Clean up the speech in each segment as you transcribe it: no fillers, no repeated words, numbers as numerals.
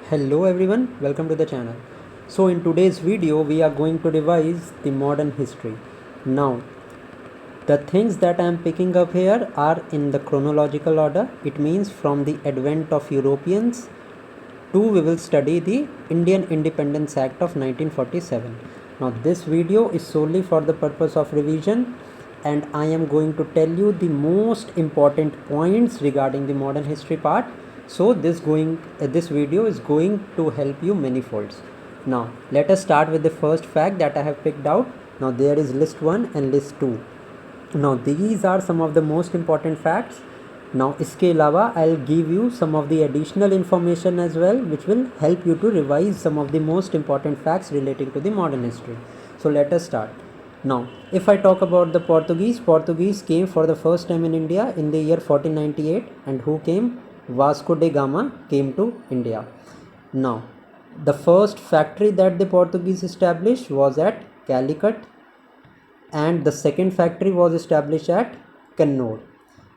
Hello everyone, welcome to the channel. So in today's video we are going to revise the modern history. Now the things that I am picking up here are in the chronological order. It means from the advent of Europeans to we will study the Indian Independence Act of 1947. Now this video is solely for the purpose of revision and I am going to tell you the most important points regarding the modern history part. So this video is going to help you many folds. Now let us start with the first fact that I have picked out. Now there is list 1 and list 2. Now these are some of the most important facts. Now इसके अलावा I'll give you some of the additional information as well which will help you to revise some of the most important facts relating to the modern history. So let us start. Now if I talk about the Portuguese came for the first time in India in the year 1498 and who came? Vasco da Gama came to India. Now the first factory that the Portuguese established was at Calicut and the second factory was established at Kannur.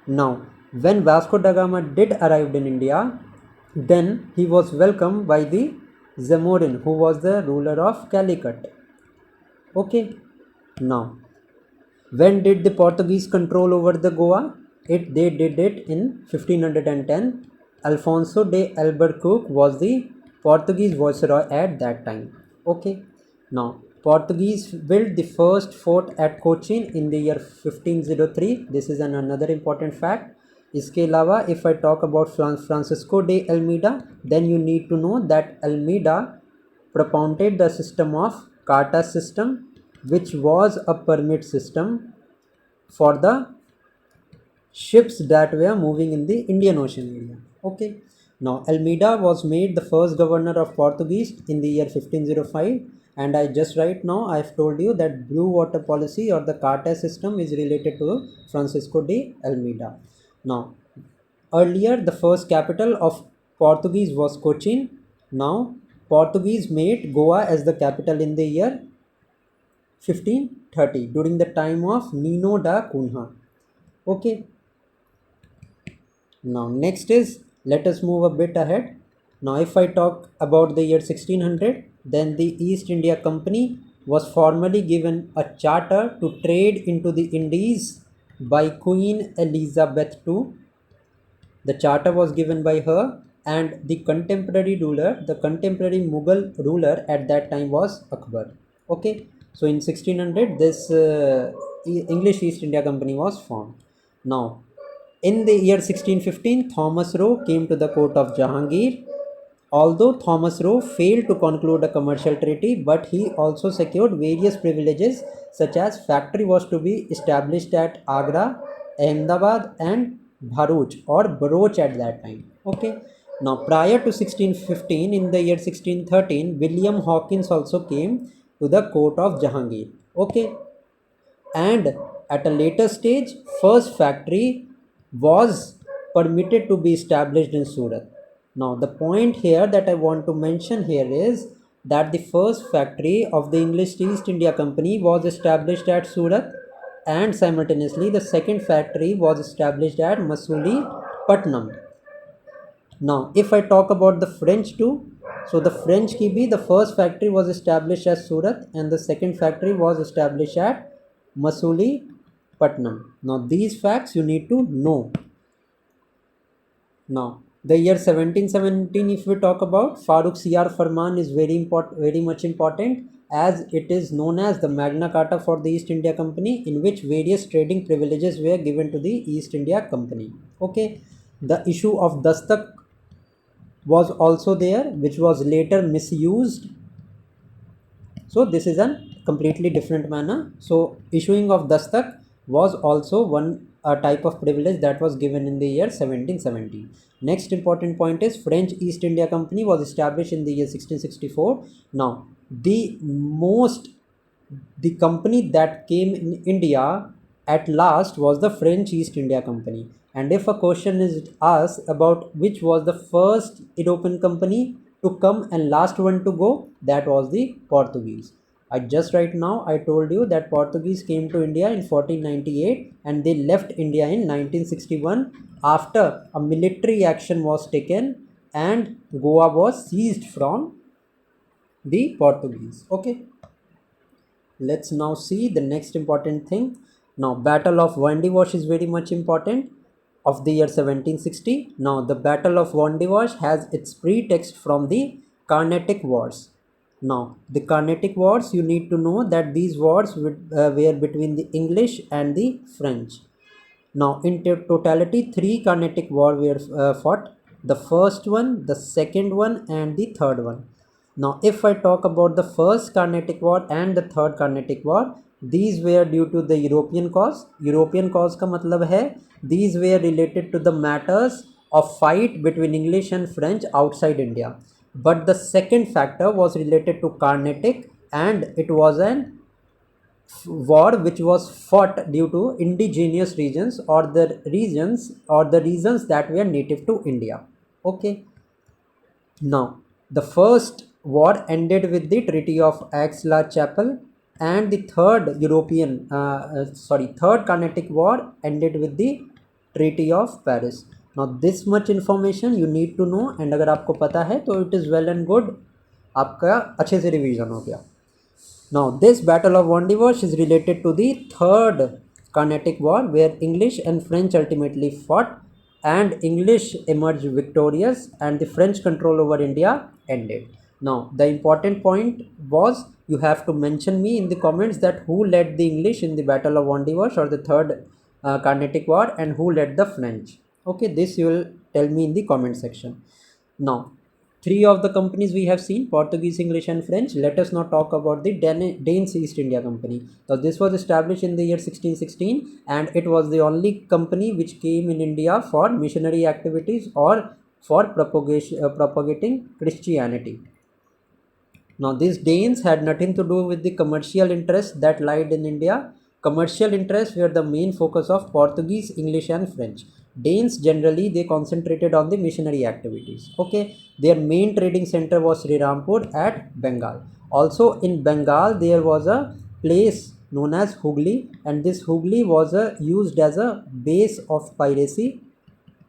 Now when Vasco da Gama did arrived in India, then he was welcomed by the Zamorin who was the ruler of Calicut. Okay. Now when did the Portuguese control over the Goa? They did it in 1510. Alfonso de Albuquerque was the Portuguese viceroy at that time. Okay. Now Portuguese built the first fort at Cochin in the year 1503. This is another important fact. इसके अलावा if I talk about Francisco de Almeida, then you need to know that Almeida propounded the system of Carta system, which was a permit system for the ships that were moving in the Indian Ocean area. Okay. Now Almeida was made the first governor of Portuguese in the year 1505 and I just right now I've told you that blue water policy or the Carta system is related to Francisco de Almeida. Now earlier the first capital of Portuguese was Cochin. Now Portuguese made Goa as the capital in the year 1530 during the time of Nino da Cunha. Okay. Now next is, let us move a bit ahead. Now if I talk about the year 1600, then the East India Company was formally given a charter to trade into the Indies by Queen Elizabeth II. The charter was given by her and the contemporary Mughal ruler at that time was Akbar. Okay. So in 1600 this English East India Company was formed. Now in the year 1615 Thomas Roe came to the court of Jahangir. Although Thomas Roe failed to conclude a commercial treaty, but he also secured various privileges such as factory was to be established at Agra, Ahmedabad and Bharuch at that time. Okay. Now prior to 1615 in the year 1613 William Hawkins also came to the court of Jahangir. Okay. And at a later stage first factory was permitted to be established in Surat. Now the point here that I want to mention here is that the first factory of the English East India Company was established at Surat and simultaneously the second factory was established at Masulipatam. Now if I talk about the French too, so the French ki bhi, the first factory was established at Surat and the second factory was established at Masulipatam. Now these facts you need to know. Now the year 1717 if we talk about, Farooq Siyar Farman is very much important as it is known as the Magna Carta for the East India Company, in which various trading privileges were given to the East India Company. Okay. The issue of Dastak was also there which was later misused. So this is a completely different manner. So issuing of Dastak was also one type of privilege that was given in the year 1717. Next important point is French East India Company was established in the year 1664. Now the company that came in India at last was the French East India Company. And if a question is asked about which was the first European company to come and last one to go, that was the Portuguese. I just right now I told you that Portuguese came to India in 1498 and they left India in 1961 after a military action was taken and Goa was seized from the Portuguese. Okay, let's now see the next important thing. Now, Battle of Vandivash is very much important, of the year 1760. Now, the Battle of Vandivash has its pretext from the Carnatic Wars. Now, the Carnatic Wars, you need to know that these wars were between the English and the French. Now, in totality, three Carnatic War were fought. The first one, the second one, and the third one. Now, if I talk about the first Carnatic War and the third Carnatic War, these were due to the European cause. European cause का मतलब है these were related to the matters of fight between English and French outside India. But the second factor was related to Carnatic, and it was an war which was fought due to indigenous regions, or the regions that were native to India. Okay, now the first war ended with the Treaty of Aix-la-Chapelle, and the third Carnatic War ended with the Treaty of Paris. Now this much information you need to know, and अगर आपको पता है तो it is well and good, आपका अच्छे से revision हो गया. Now, this Battle of Vandivash is related to the Third Carnatic War, where English and French ultimately fought, and English emerged victorious, and the French control over India ended. Now, the important point was you have to mention me in the comments that who led the English in the Battle of Vandivash or the Third Carnatic War, and who led the French. Okay, this you will tell me in the comment section. Now, three of the companies we have seen: Portuguese, English, and French. Let us now talk about the Danes East India Company. So this was established in the year 1616, and it was the only company which came in India for missionary activities or for propagating Christianity. Now, these Danes had nothing to do with the commercial interests that lied in India. Commercial interests were the main focus of Portuguese, English, and French. Danes generally they concentrated on the missionary activities. Okay, their main trading center was Srirampur at Bengal. Also in Bengal there was a place known as Hooghly, and this Hooghly was used as a base of piracy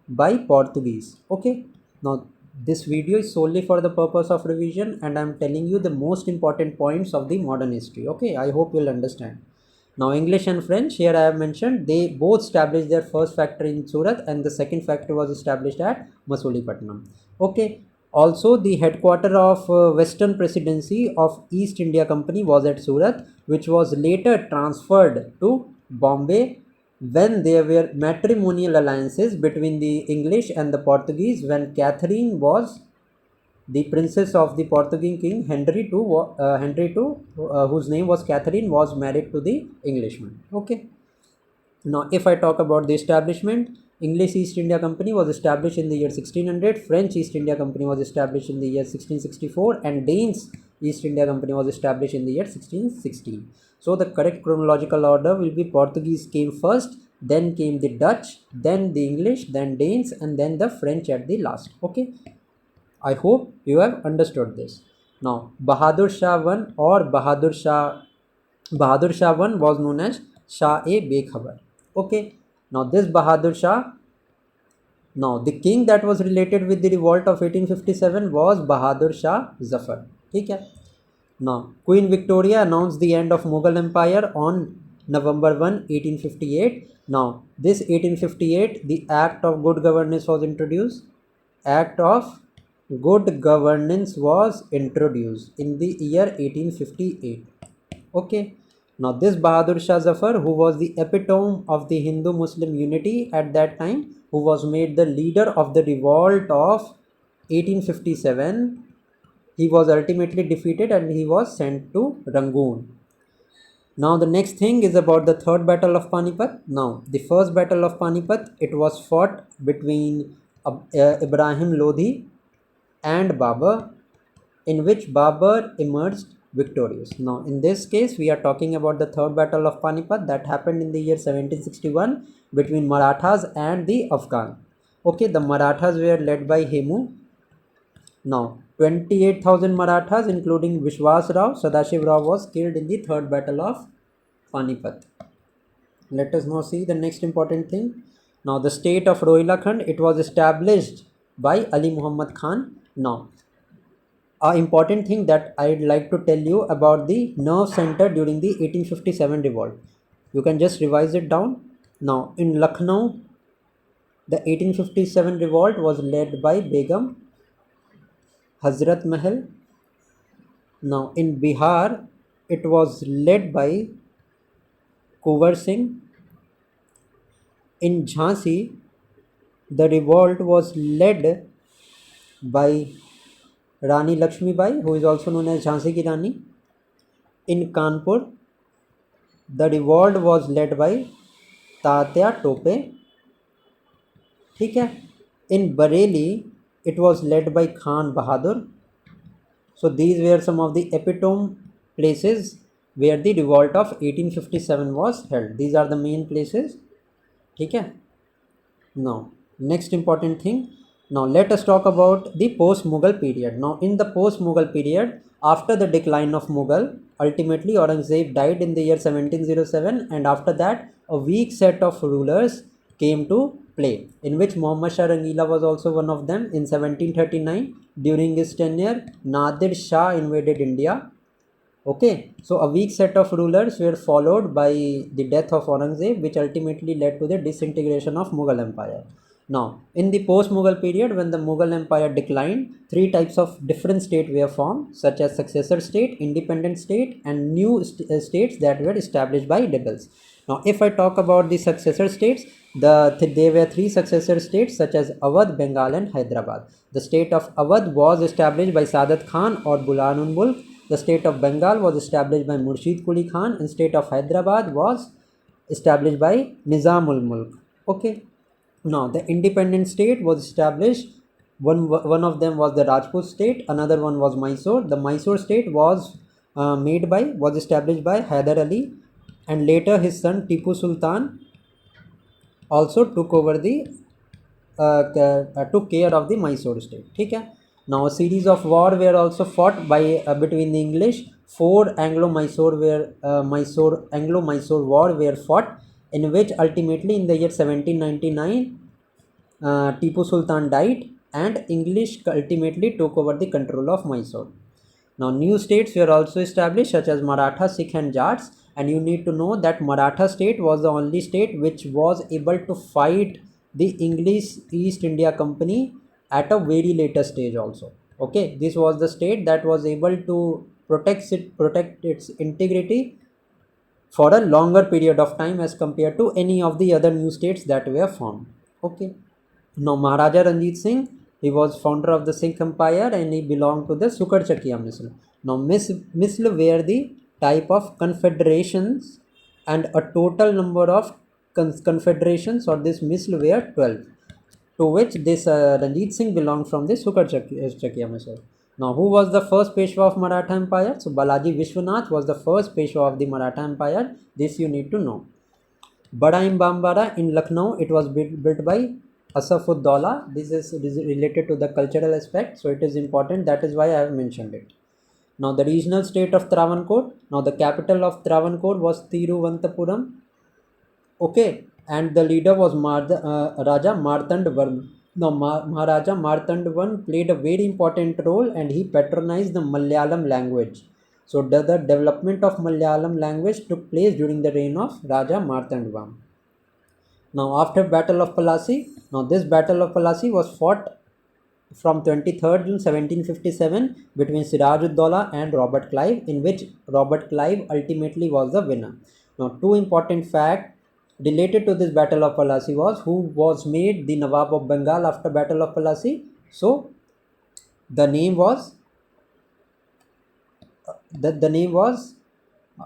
by Portuguese. Okay, now this video is solely for the purpose of revision, and I am telling you the most important points of the modern history. Okay, I hope you'll understand. Now, English and French, here I have mentioned, they both established their first factory in Surat, and the second factory was established at Masulipatanam. Okay, also the headquarter of Western Presidency of East India Company was at Surat, which was later transferred to Bombay when there were matrimonial alliances between the English and the Portuguese, when Catherine was the princess of the Portuguese king Henry II, whose name was Catherine, was married to the Englishman. Okay. Now, if I talk about the establishment, English East India Company was established in the year 1600, French East India Company was established in the year 1664, and Danes East India Company was established in the year 1616. So, the correct chronological order will be Portuguese came first, then came the Dutch, then the English, then Danes, and then the French at the last. Okay. I hope you have understood this. Now, Bahadur Shah I or Bahadur Shah I was known as Shah-e-Bekhabar. Okay. Now, this Bahadur Shah, now the king that was related with the revolt of 1857 was Bahadur Shah Zafar. Okay. Now, Queen Victoria announced the end of Mughal Empire on November 1, 1858. Now, this 1858, the Act of Good Governance was introduced. Act of Good Governance was introduced in the year 1858. Okay. Now, this Bahadur Shah Zafar, who was the epitome of the Hindu-Muslim unity at that time, who was made the leader of the revolt of 1857, he was ultimately defeated and he was sent to Rangoon. Now, the next thing is about the third battle of Panipat. Now, the first battle of Panipat, it was fought between Ibrahim Lodi and Babur, in which Babur emerged victorious. Now, in this case, we are talking about the third battle of Panipat that happened in the year 1761 between Marathas and the Afghan. Okay, the Marathas were led by Hemu. Now, 28,000 Marathas, including Vishwas Rao, Sadashiv Rao, was killed in the third battle of Panipat. Let us now see the next important thing. Now, the state of Rohilkhand, it was established by Ali Muhammad Khan. Now, a important thing that I'd like to tell you about the nerve center during the 1857 revolt. You can just revise it down. Now, in Lucknow, the 1857 revolt was led by Begum Hazrat Mahal. Now, in Bihar, it was led by Kuvar Singh. In Jhansi, the revolt was led by Rani Lakshmi Bai, who is also known as Jhansi Ki Rani. In Kanpur, the revolt was led by Tatya Tope. ठीक है. In Bareilly, it was led by Khan Bahadur. So these were some of the epitome places where the revolt of 1857 was held. These are the main places. ठीक है. Now, next important thing. Now let us talk about the post-Mughal period. Now in the post-Mughal period, after the decline of Mughal, ultimately Aurangzeb died in the year 1707, and after that a weak set of rulers came to play, in which Muhammad Shah Rangila was also one of them. In 1739, during his tenure, Nadir Shah invaded India. Okay, so a weak set of rulers were followed by the death of Aurangzeb, which ultimately led to the disintegration of Mughal Empire. Now, in the post-Mughal period, when the Mughal Empire declined, three types of different states were formed, such as successor state, independent state, and new states that were established by rebels. Now, if I talk about the successor states, there were three successor states, such as Awadh, Bengal, and Hyderabad. The state of Awadh was established by Sadat Khan or Bulanul Mulk. The state of Bengal was established by Murshid Quli Khan, and state of Hyderabad was established by Nizamul Mulk. Okay. Now, the independent state was established. One of them was the Rajput state. Another one was Mysore. The Mysore state was established by Hyder Ali, and later his son Tipu Sultan also took over took care of the Mysore state. ठीक है. Now a series of war were also fought by between the English. Four Anglo-Mysore war were fought, in which ultimately in the year 1799 Tipu Sultan died, and English ultimately took over the control of Mysore. Now new states were also established, such as Maratha, Sikh, and Jats, and you need to know that Maratha state was the only state which was able to fight the English East India Company at a very later stage also. Okay, this was the state that was able to protect its integrity for a longer period of time as compared to any of the other new states that were formed. Okay. Now Maharaja Ranjit Singh, he was founder of the Sikh Empire, and he belonged to the Sukar Chakiya Misl. Now Misl were the type of confederations, and a total number of confederations or this Misl were 12, to which this Ranjit Singh belonged from the Sukar Chakiya Misl. Now, who was the first Peshwa of Maratha Empire? So Balaji Vishwanath was the first Peshwa of the Maratha Empire. This you need to know. Bada Imbambara in Lucknow, it was built by Asaf-ud-Daula. This is related to the cultural aspect, so it is important. That is why I have mentioned it. Now the regional state of Travancore. Now the capital of Travancore was Thiruvananthapuram. Okay, and the leader was Raja Martand. Now Maharaja Martand played a very important role, and he patronized the Malayalam language. So the development of Malayalam language took place during the reign of Raja Martand. Now after Battle of Palasi, now this Battle of Palasi was fought from 23rd June 1757 between Siraj-ud-Daulah and Robert Clive, in which Robert Clive ultimately was the winner. Now two important facts related to this Battle of Palasi was who was made the Nawab of Bengal after Battle of Palasi. So the name was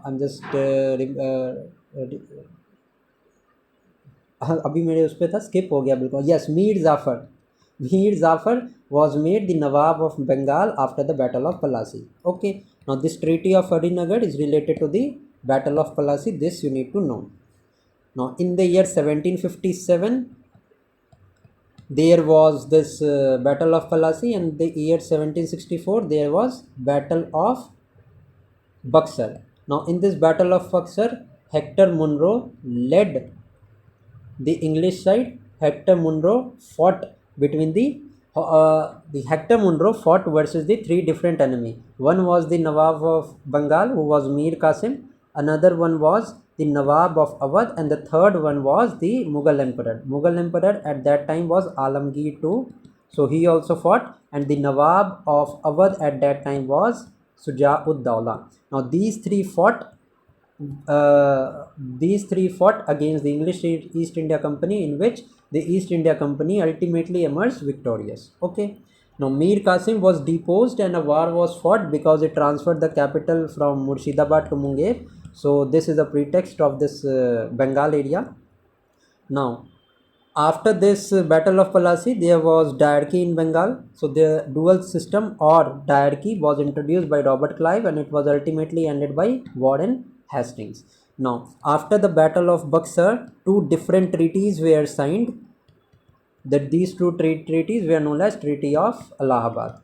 I'm just अभी मेरे उस पे था, skip हो गया बिल्कुल. Yes, Mir Zafar was made the Nawab of Bengal after the Battle of Palasi. Okay, now this treaty of Harinagar is related to the Battle of Palasi. This you need to know. Now in the year 1757 there was this Battle of Palasi, and the year 1764 there was Battle of Buxar. Now in this Battle of Buxar, Hector Munro led the English side. Hector Munro fought between the The Hector Munro fought versus the three different enemy. One was the Nawab of Bengal, who was Mir Qasim. Another one was the Nawab of Awadh, and the third one was the Mughal Emperor. Mughal Emperor at that time was Alamgir II, so he also fought, and the Nawab of Awadh at that time was Suja'ud-Dawla. Now these three fought against the English East India Company, in which the East India Company ultimately emerged victorious. Okay. Now Mir Qasim was deposed and a war was fought because it transferred the capital from Murshidabad to Munger. So this is a pretext of this Bengal area. Now after this Battle of Palasi, there was diarchy in Bengal. So the dual system or diarchy was introduced by Robert Clive, and it was ultimately ended by Warren Hastings. Now, after the Battle of Buxar, two different treaties were signed. That these two treaties were known as Treaty of Allahabad.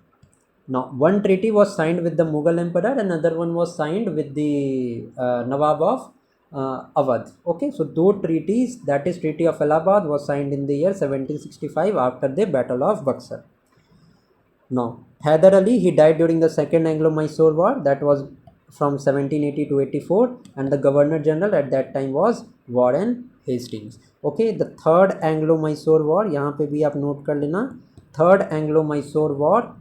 Now, one treaty was signed with the Mughal Emperor, another one was signed with the Nawab of Awadh. Okay, so those treaties, that is Treaty of Allahabad, was signed in the year 1765 after the Battle of Buxar. Now, Hyder Ali, he died during the Second Anglo-Mysore War, that was from 1780 to 84, and the Governor General at that time was Warren Hastings. Okay, the Third Anglo-Mysore War, यहाँ पे भी आप note कर लेना. Third Anglo-Mysore War,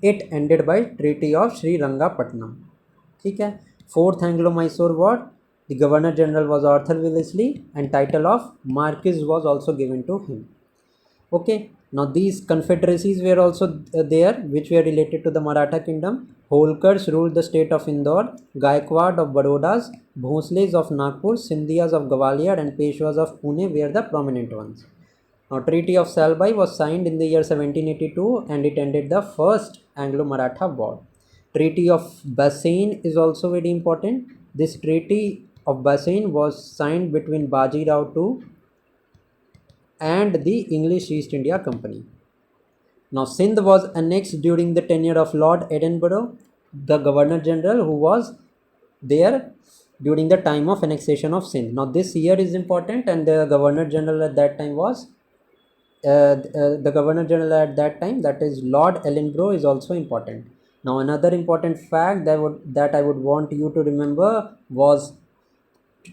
it ended by Treaty of Srirangapatnam. ठीक है. Fourth Anglo-Mysore War, the Governor General was Arthur Wellesley, and title of Marquis was also given to him. Okay. Now these confederacies were also there, which were related to the Maratha kingdom. Holkars ruled the state of Indore, Gaikwad of Barodas, Bhosles of Nagpur, Sindhiyas of Gwalior, and Peshwas of Pune were the prominent ones. Now, Treaty of Salbai was signed in the year 1782, and it ended the First Anglo-Maratha War. Treaty of Bassein is also very important. This Treaty of Bassein was signed between Baji Rao II and the English East India Company. Now, Sindh was annexed during the tenure of Lord Edinburgh, the Governor General, who was there during the time of annexation of Sindh. Now, this year is important, and the Governor General at that time was the Governor General at that time, that is Lord Ellenborough, is also important. Now, another important fact that I would want you to remember was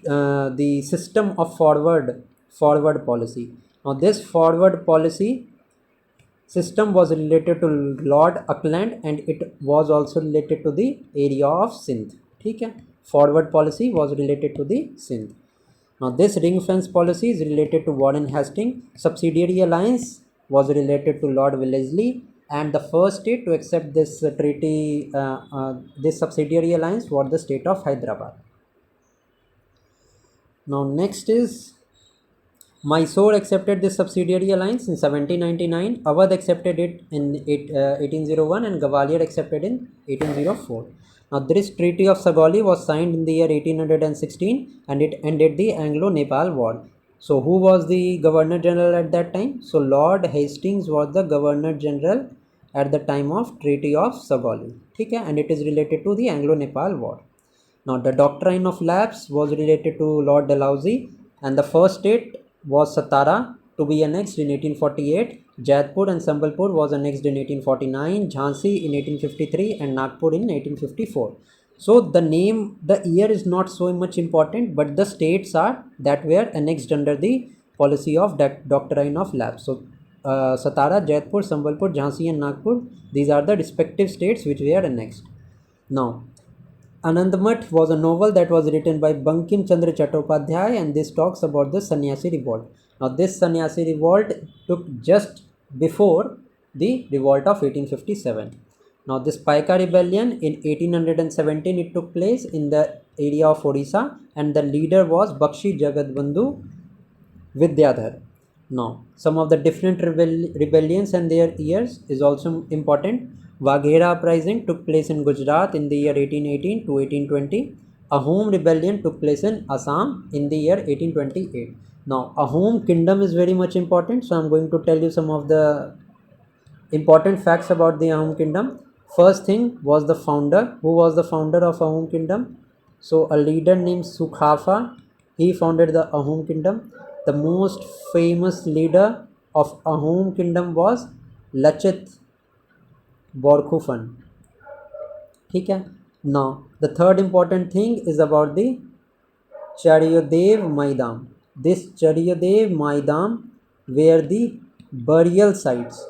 the system of forward policy. Now, this forward policy system was related to Lord Auckland, and it was also related to the area of Sindh. ठीक है. Forward policy was related to the Sindh. Now, this ring fence policy is related to Warren Hastings. Subsidiary alliance was related to Lord Wellesley, and the first state to accept this treaty, this subsidiary alliance, was the state of Hyderabad. Now, next is Mysore accepted this subsidiary alliance in 1799. Awadh accepted it in 1801, and Gwalior accepted in 1804. Now, this Treaty of Sagoli was signed in the year 1816, and it ended the Anglo-Nepal War. So, who was the Governor General at that time? So, Lord Hastings was the Governor General at the time of Treaty of Sagoli. Okay, and it is related to the Anglo-Nepal War. Now, the doctrine of lapse was related to Lord Dalhousie, and the first state was Satara to be annexed in 1848. Jodhpur and Sambalpur was annexed in 1849, Jhansi in 1853, and Nagpur in 1854. So the year is not so much important, but the states are that were annexed under the policy of doctrine of lapse. So Satara, Jodhpur, Sambalpur, Jhansi, and Nagpur, these are the respective states which were annexed. Now, Anandmat was a novel that was written by Bankim Chandra Chattopadhyay, and this talks about the Sannyasi revolt. Now, this Sannyasi revolt took just before the revolt of 1857. Now, this Paika rebellion in 1817, it took place in the area of Odisha, and the leader was Bakshi Jagadbandhu Vidyadhar. Now, some of the different rebellions and their years is also important. Waghera uprising took place in Gujarat in the year 1818 to 1820. Ahom rebellion took place in Assam in the year 1828. Now, Ahom kingdom is very much important, so I am going to tell you some of the important facts about the Ahom kingdom. First thing was the founder. Who was the founder of Ahom kingdom? So, a leader named Sukhafa, he founded the Ahom kingdom. The most famous leader of Ahom kingdom was Lachit बोरखुफन, ठीक है. Now the third important thing is about the Charyadev Maidam. This Charyadev Maidam were the burial sites,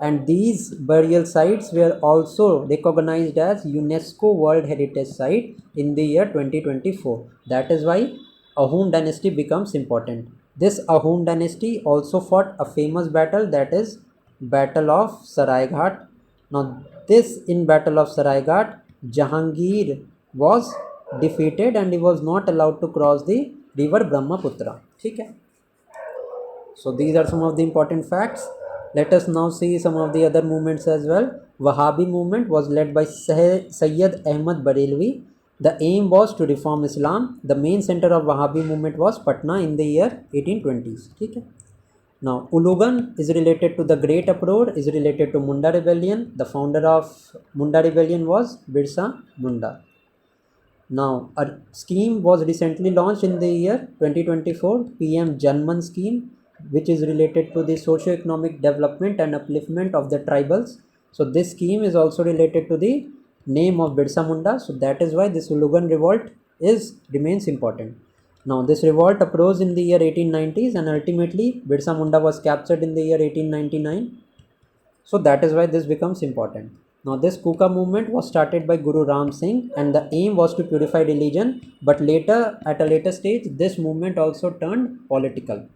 and these burial sites were also recognized as UNESCO World Heritage Site in the year 2024. That is why Ahom dynasty becomes important. This Ahom dynasty also fought a famous battle, that is Battle of Saraighat. Now this in Battle of Saraighat, Jahangir was defeated and he was not allowed to cross the river Brahmaputra. ठीक है. So these are some of the important facts. Let us now see some of the other movements as well. Wahhabi movement was led by Sayyid Ahmad Barelvi. The aim was to reform Islam. The main center of Wahhabi movement was Patna in the year 1820s. ठीक है. Now Ulugan is related to the Great Uproar, is related to Munda rebellion. The founder of Munda rebellion was Birsa Munda. Now, a scheme was recently launched in the year 2024, PM Janman scheme, which is related to the socio-economic development and upliftment of the tribals. So this scheme is also related to the name of Birsa Munda. So that is why this Ulugan revolt remains important. Now this revolt arose in the year 1890s and ultimately Birsa Munda was captured in the year 1899. So that is why this becomes important. Now this Kuka movement was started by Guru Ram Singh and the aim was to purify religion, but later at a later stage this movement also turned political.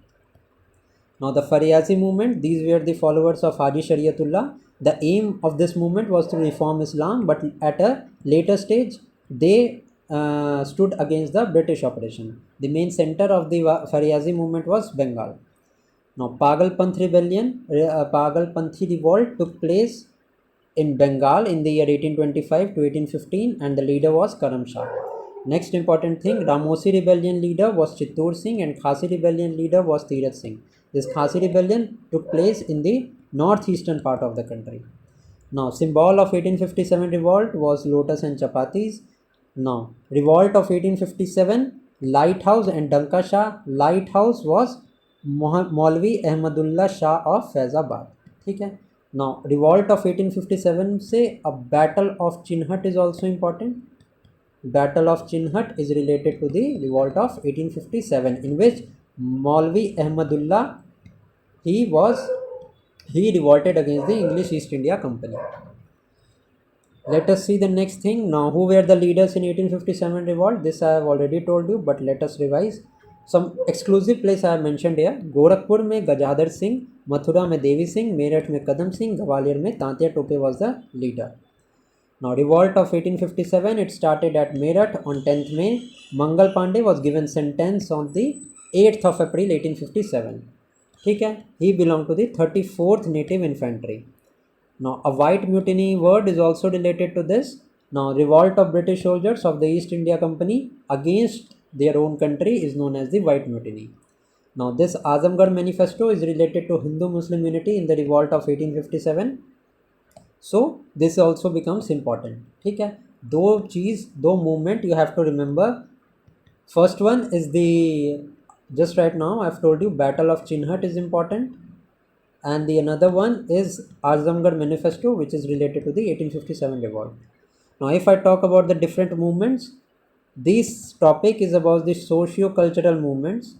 Now the Fariyazi movement, these were the followers of Haji Shariatullah. The aim of this movement was to reform Islam, but at a later stage they stood against the British operation. The main center of the Fariyazi movement was Bengal. Now Pagalpanth rebellion, Pagalpanthi revolt took place in Bengal in the year 1825 to 1815 and the leader was Karam Shah. Next important thing, Ramosi rebellion leader was Chittor Singh and Khasi rebellion leader was Tirath Singh. This Khasi rebellion took place in the northeastern part of the country. Now symbol of 1857 revolt was lotus and chapatis. Now revolt of 1857, lighthouse and Danka Shah. Lighthouse was Maulvi Ahmadullah Shah of Faizabad. ठीक है. Now revolt of 1857 से a battle of Chinhat is also important. Battle of Chinhat is related to the revolt of 1857 in which Maulvi Ahmadullah he revolted against the English East India Company. Let us see the next thing. Now who were the leaders in 1857 revolt? This I have already told you, but let us revise. Some exclusive place I have mentioned here. Gorakhpur में गजाधर सिंह, मथुरा में देवी सिंह, मेरठ में कदम सिंह, ग्वालियर में Tantia Tope was the leader. Now revolt of 1857, it started at Meerut on 10th May. Mangal Pandey was given sentence on the 8th of April 1857. ठीक है. He belonged to the 34th Native Infantry. Now a white mutiny word is also related to this. Now revolt of British soldiers of the East India Company against their own country is known as the White Mutiny. Now this Azamgarh manifesto is related to Hindu-Muslim unity in the revolt of 1857. So this also becomes important. ठीक है. दो movement you have to remember. First one is just right now I have told you Battle of Chinhat is important, and the another one is Azamgarh manifesto, which is related to the 1857 revolt. Now if I talk about the different movements, this topic is about the socio-cultural movements.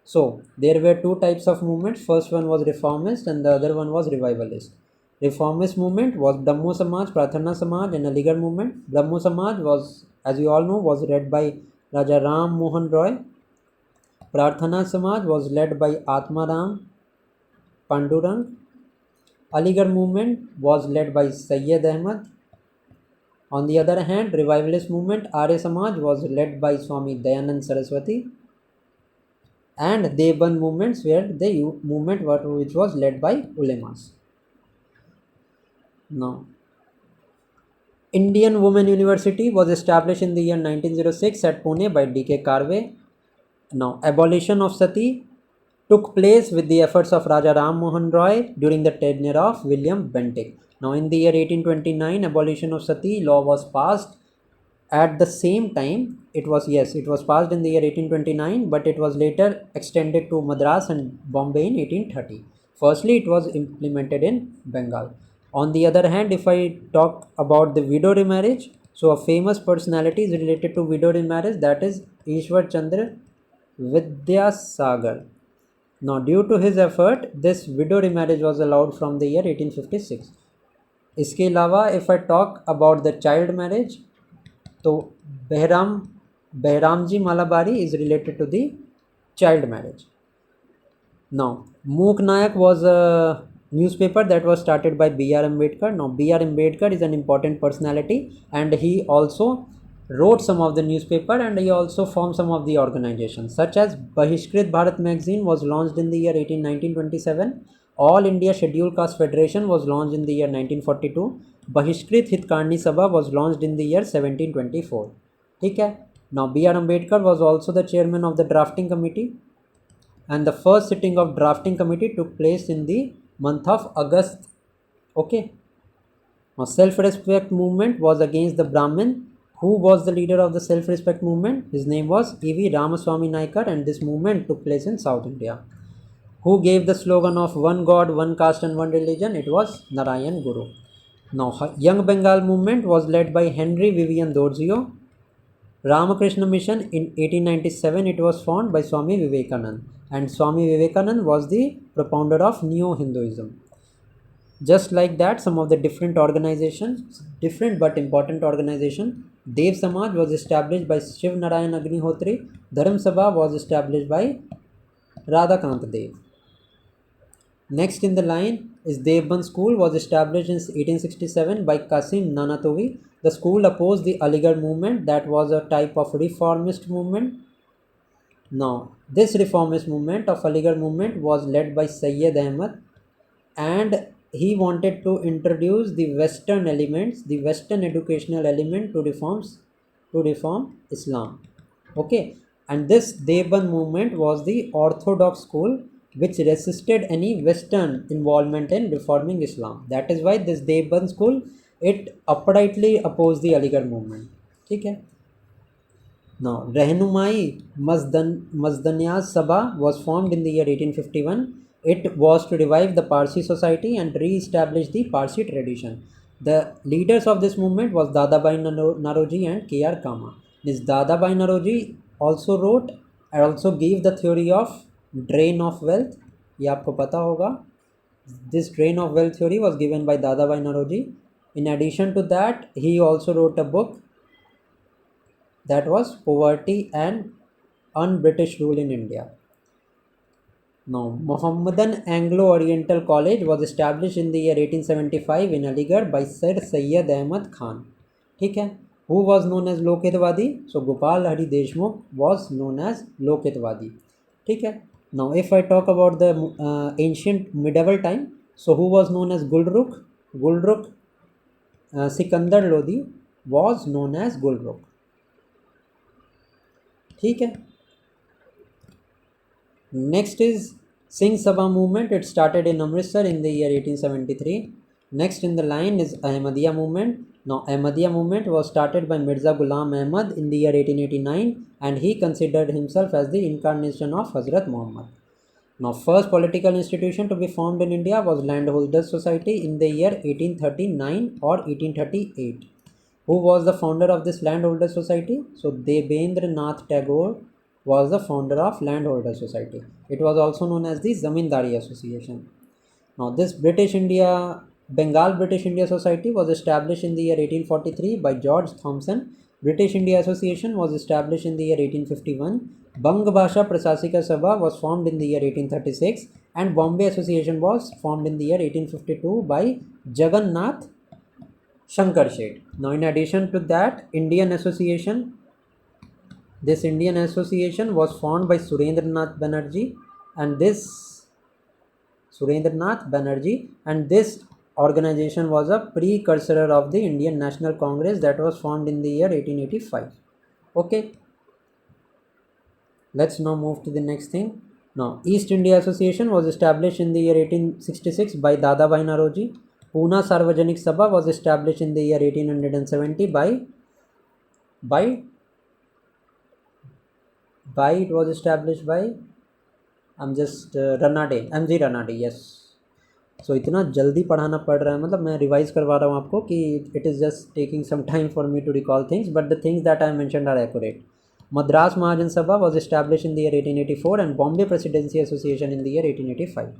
So there were two types of movements. First one was reformist and the other one was revivalist. Reformist movement was Brahmo Samaj, Pratharna Samaj and Aligarh movement. Brahmo Samaj was, as you all know, was led by Raja Ram Mohan Roy. Pratharna Samaj was led by Atmaram Pandurang. Aligarh movement was led by Sayyid Ahmad. On the other hand, revivalist movement Arya Samaj was led by Swami Dayanand Saraswati, and Deoband movements were the movement which was led by ulemas. Now Indian Women University was established in the year 1906 at Pune by D.K. Karve. Now abolition of sati took place with the efforts of Raja Ram Mohan Roy during the tenure of William Bentinck. Now in the year 1829, abolition of sati law was passed. At the same time, it was passed in the year 1829, but it was later extended to Madras and Bombay in 1830. Firstly, it was implemented in Bengal. On the other hand, if I talk about the widow remarriage, so a famous personality is related to widow remarriage, that is Ishwar Chandra Vidyasagar. Now, due to his effort, this widow remarriage was allowed from the year 1856. इसके अलावा if I talk about the child marriage, तो बहराम बहराम जी Malabari is related to the child marriage. Now, Mook Nayak was a newspaper that was started by B.R. Ambedkar. Now, B.R. Ambedkar is an important personality, and he also wrote some of the newspaper, and he also formed some of the organizations, such as Bahishkrit Bharat magazine was launched in the year 1927. All India Scheduled Caste Federation was launched in the year 1942. Bahishkrit Hitkarni Sabha was launched in the year 1724. ठीक है. Now, B.R. Ambedkar was also the chairman of the drafting committee, and the first sitting of drafting committee took place in the month of August. Okay. Now, self-respect movement was against the Brahmin. Who was the leader of the self-respect movement? His name was E.V. Ramaswamy Naikar, and this movement took place in South India. Who gave the slogan of one God, one caste and one religion? It was Narayan Guru. Now, Young Bengal movement was led by Henry Vivian Thoreau. Ramakrishna Mission in 1897, it was formed by Swami Vivekanand, and Swami Vivekanand was the propounder of Neo-Hinduism. Just like that, some of the different organizations, different but important organizations. Dev Samaj was established by Shiv Narayan Agnihotri. Dharam Sabha was established by Radhakant Dev. Next in the line is Devban School was established in 1867 by Qasim Nanatovi. The school opposed the Aligarh movement, that was a type of reformist movement. Now, this reformist movement of Aligarh movement was led by Sayyid Ahmad, and he wanted to introduce the Western elements, the Western educational element to reform Islam. Okay, and this Deoband movement was the orthodox school which resisted any Western involvement in reforming Islam. That is why this Deoband school, it uprightly opposed the Aligarh movement. Okay. Now, Rehnumai Mazdanyaz Sabha was formed in the year 1851. It was to revive the Parsi society and re-establish the Parsi tradition. The leaders of this movement was Dadabhai Naroji and K.R. Kama. This Dadabhai Naroji also wrote and also gave the theory of drain of wealth. ये आपको पता होगा. This drain of wealth theory was given by Dadabhai Naroji. In addition to that, he also wrote a book that was Poverty and Un-British Rule in India. Now, Mohammedan Anglo-Oriental College was established in the year 1875 in Aligarh by Sir Sayyid Ahmad Khan. ठीक है. Who was known as Lokhitvadi? So, Gopal Hari Deshmukh was known as Lokhitvadi. ठीक है. Now, if I talk about the ancient medieval time, so who was known as Gulrukh? Gulrukh Sikandar Lodi was known as Gulrukh. ठीक है. Next is Singh Sabha movement. It started in Amritsar in the year 1873. Next in the line is Ahmadiyya movement. Now, Ahmadiyya movement was started by Mirza Ghulam Ahmad in the year 1889, and he considered himself as the incarnation of Hazrat Muhammad. Now, first political institution to be formed in India was Landholders Society in the year 1839 or 1838. Who was the founder of this Landholders Society? So, Devendra Nath Tagore was the founder of Landholders Society. It was also known as the Zamindari Association. Now, this Bengal British India Society was established in the year 1843 by George Thompson. British India Association was established in the year 1851. Bang Bhasha Prasasika Sabha was formed in the year 1836, and Bombay Association was formed in the year 1852 by Jagannath Shankar Sheth. Now, in addition to that, this Indian Association was formed by Surendranath Banerjee, and this organization was a precursor of the Indian National Congress that was formed in the year 1885. Okay. Let's now move to the next thing. Now, East India Association was established in the year 1866 by Dadabhai Naroji. Pune Sarvajanik Sabha was established in the year 1870 by it was established by M.G. Ranade, yes. सो इतना जल्दी पढ़ाना पड़ रहा है, मतलब मैं revise करवा रहा हूँ आपको कि it is just taking some time for me to recall things, but the things that I mentioned are accurate. Madras Mahajan Sabha was established in the year 1884 and Bombay Presidency Association in the year 1885.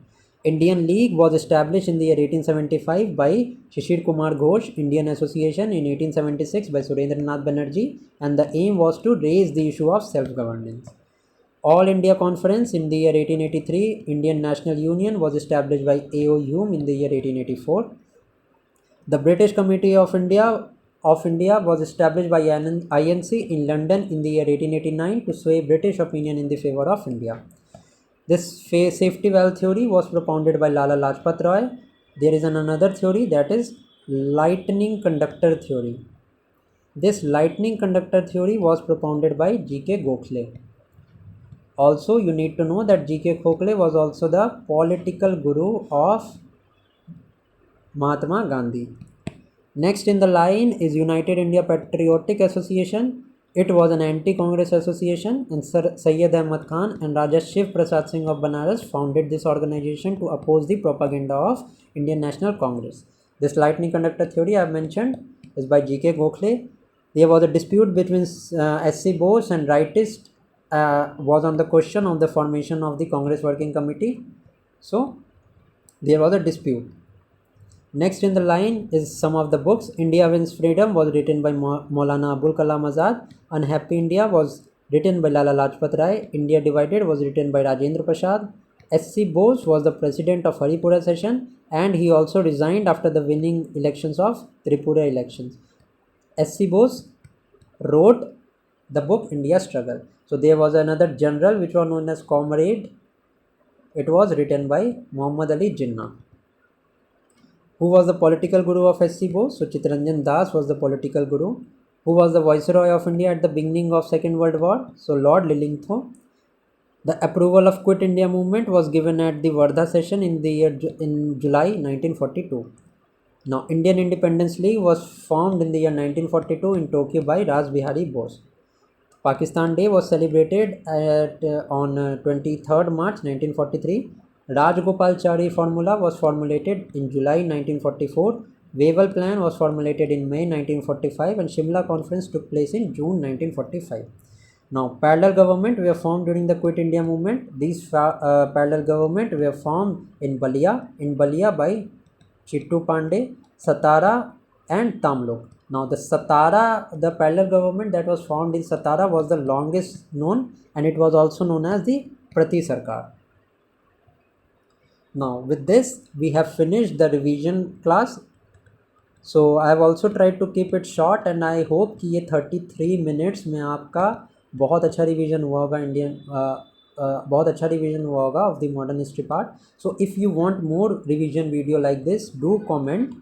Indian League was established in the year 1875 by Shishir Kumar Ghosh, Indian Association in 1876 by Surendranath Banerjee, and the aim was to raise the issue of self-governance. All India Conference in the year 1883, Indian National Union was established by A.O. Hume in the year 1884. The British Committee of India was established by INC in London in the year 1889 to sway British opinion in the favor of India. This safety valve theory was propounded by Lala Lajpat Roy. There is another theory, that is lightning conductor theory. This lightning conductor theory was propounded by G.K. Gokhale. Also, you need to know that G.K. Gokhale was also the political guru of Mahatma Gandhi. Next in the line is United India Patriotic Association. It was an anti-Congress association, and Sir Syed Ahmad Khan and Raja Shiv Prasad Singh of Banaras founded this organization to oppose the propaganda of Indian National Congress. This lightning conductor theory I have mentioned is by G.K. Gokhale. There was a dispute between S.C. Bose and rightist was on the question of the formation of the Congress Working Committee. So there was a dispute. Next in the line is some of the books. India Wins Freedom was written by Maulana Abul Kalam Azad. Unhappy India was written by Lala Lajpat Rai. India Divided was written by Rajendra Prasad. S.C. Bose was the president of Haripura session, and he also resigned after the winning elections of Tripura elections. S.C. Bose wrote the book India Struggle. So there was another general which was known as Comrade. It was written by Muhammad Ali Jinnah. Who was the political guru of S.C. Bose? So Chittaranjan Das was the political guru. Who was the Viceroy of India at the beginning of Second World War? So Lord Lillington. The approval of Quit India movement was given at the Wardha session in July 1942. Now Indian Independence League was formed in the year 1942 in Tokyo by Raj Bihari Bose. Pakistan Day was celebrated on 23rd March 1943. Rajgopalachari formula was formulated in July 1944. Wavell Plan was formulated in May 1945, and Shimla Conference took place in June 1945. Now, parallel government were formed during the Quit India movement. These parallel government were formed in Balia by Chittu Pandey, Satara, and Tamlok. Now, the parallel government that was formed in Satara was the longest known, and it was also known as the Prati Sarkar. Now, with this, we have finished the revision class. So, I have also tried to keep it short, and I hope कि ये 33 minutes में आपका बहुत अच्छा revision हुआ होगा बहुत अच्छा रिवीजन हुआ होगा of the modern history part. So, if you want more revision video like this, do comment,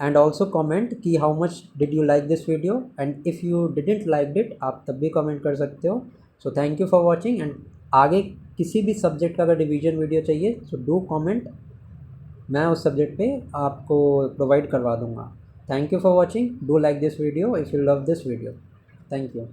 and also comment कि how much did you like this video, and if you didn't like it, आप तब भी comment कर सकते हो. So, thank you for watching, and आगे किसी भी सब्जेक्ट का अगर रिवीजन वीडियो चाहिए तो डू कमेंट, मैं उस सब्जेक्ट पे आपको प्रोवाइड करवा दूंगा. Thank you for watching. Do like this video if you love this video. Thank you.